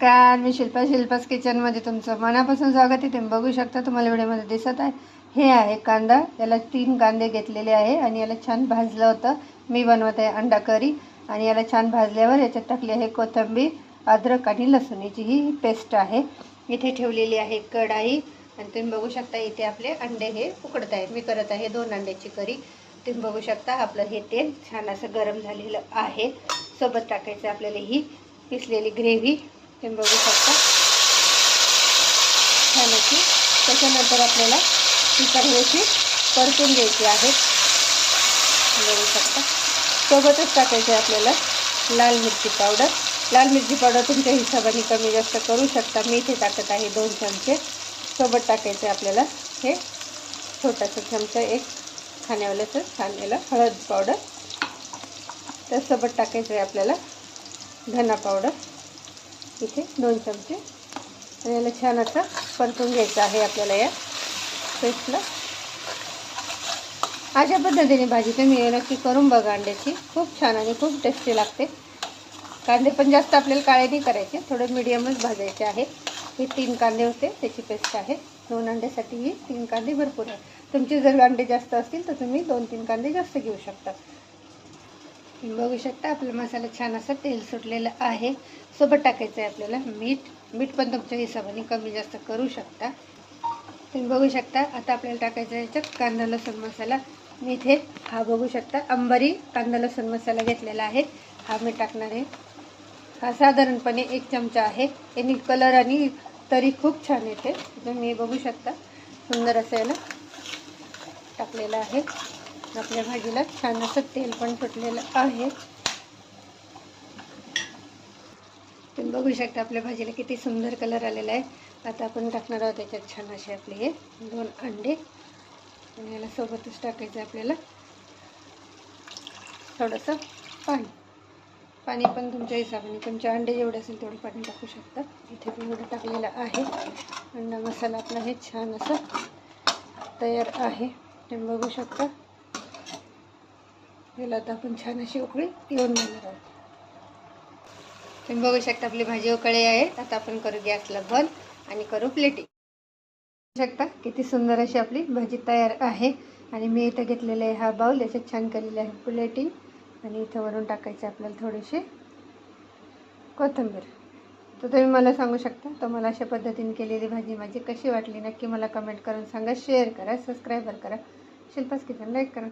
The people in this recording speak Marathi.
नमस्कार, मी शिल्पास किचनमध्ये तुमचं मनापासून स्वागत आहे. तुम्ही बघू शकता, तुम्हाला व्हिडिओमध्ये दिसत आहे. हे आहे कांदा. याला 3 कांदे घेतलेले आहे आणि याला छान भाजलं होतं. मी बनवत आहे अंडा करी आणि याला छान भाजल्यावर याच्यात टाकली आहे कोथिंबीर, अद्रक आणि लसूणची ही पेस्ट आहे. इथे ठेवलेली आहे कढाई आणि तुम्ही बघू शकता इथे आपले अंडे हे उकडत आहेत. मी करत आहे 2 अंड्याची करी. तुम्ही बघू शकता आपलं हे तेल छान असं गरम झालेलं आहे. सोबत टाकायचं आपल्याला ही पिसलेली ग्रेव्ही. तुम्ही बघू शकता छान अशी. त्याच्यानंतर आपल्याला ती चांगलीशी परतून घ्यायची आहे. बघू शकता सोबतच टाकायचे आपल्याला लाल मिरची पावडर. लाल मिरची पावडर तुमच्या हिशोबाने कमी जास्त करू शकता. मी इथे टाकत आहे 2 चमचे. सोबत टाकायचे आपल्याला हे छोटासा चमचा एक खाण्यावाल्याचं छान याला हळद पावडर. त्यासोबत टाकायचं आहे आपल्याला धना पावडर इथे 2 चमचे आणि याला छान असं परतून घ्यायचं आहे आपल्याला या पेस्टला. अशा पद्धतीने भाजी तुम्ही नक्की करून बघा अंड्याची. खूप छान आणि खूप टेस्टी लागते. कांदे पण जास्त आपल्याला काळे नाही करायचे, थोडे मीडियमच भाजायचे आहे. हे 3 कांदे होते त्याची पेस्ट आहे. 2 अंड्यासाठी ही 3 कांदे भरपूर आहे. तुमचे जर अंडे जास्त असतील तर तुम्ही 2-3 कांदे जास्त घेऊ शकता. बघू शकता आपला मसाला छान असं तेल सुटलेलं आहे. सोबत टाकायचं आहे आपल्याला मीठ पण तुमच्या हिशोबाने कमी जास्त करू शकता. तुम्ही बघू शकता आता आपल्याला टाकायचं आहे याच्यात कांदा लसूण मसाला. मी इथे हा बघू शकता अंबारी कांदा लसूण मसाला घेतलेला आहे. हा मी टाकणार आहे. हा साधारणपणे 1 चमचा आहे. याने कलर आणि तरी खूप छान येते. तुम्ही बघू शकता सुंदर असं याला टाकलेलं आहे. आपल्या भाजीला छान असं तेल पण सुटलेलं आहे. तुम्ही बघू शकता आपल्या भाजीला किती सुंदर कलर आलेला आहे. आता आपण टाकणार आहोत त्याच्यात छान असे आपले हे 2 अंडे आणि याला सोबतच टाकायचं आपल्याला थोडंसं पाणी पण तुमच्या हिशोबाने. तुमचे अंडे जेवढे असेल तेवढं पाणी टाकू शकता. इथे पण एवढं टाकलेलं आहे. अंडा मसाला आपला हे छान असं तयार आहे. तुम्ही बघू शकता याला आता आपण छान अशी उकळी येऊन देणार आहोत. तुम्ही बघू शकता आपली भाजी उकळी आहे. आता आपण करू गॅसला बंद आणि करू प्लेटिंग. बघू शकता किती सुंदर अशी आपली भाजी तयार आहे. आणि मी इथं घेतलेलं आहे हा बाउल. याच्यात छान केलेलं आहे प्लेटिंग आणि इथं वरून टाकायचे आपल्याला थोडीशी कोथिंबीर. तर तुम्ही मला सांगू शकता तुम्हाला अशा पद्धतीने केलेली भाजी माझी कशी वाटली. नक्की मला कमेंट करून सांगा. शेअर करा, सबस्क्राईब करा, शिल्पास किचन लाईक करा.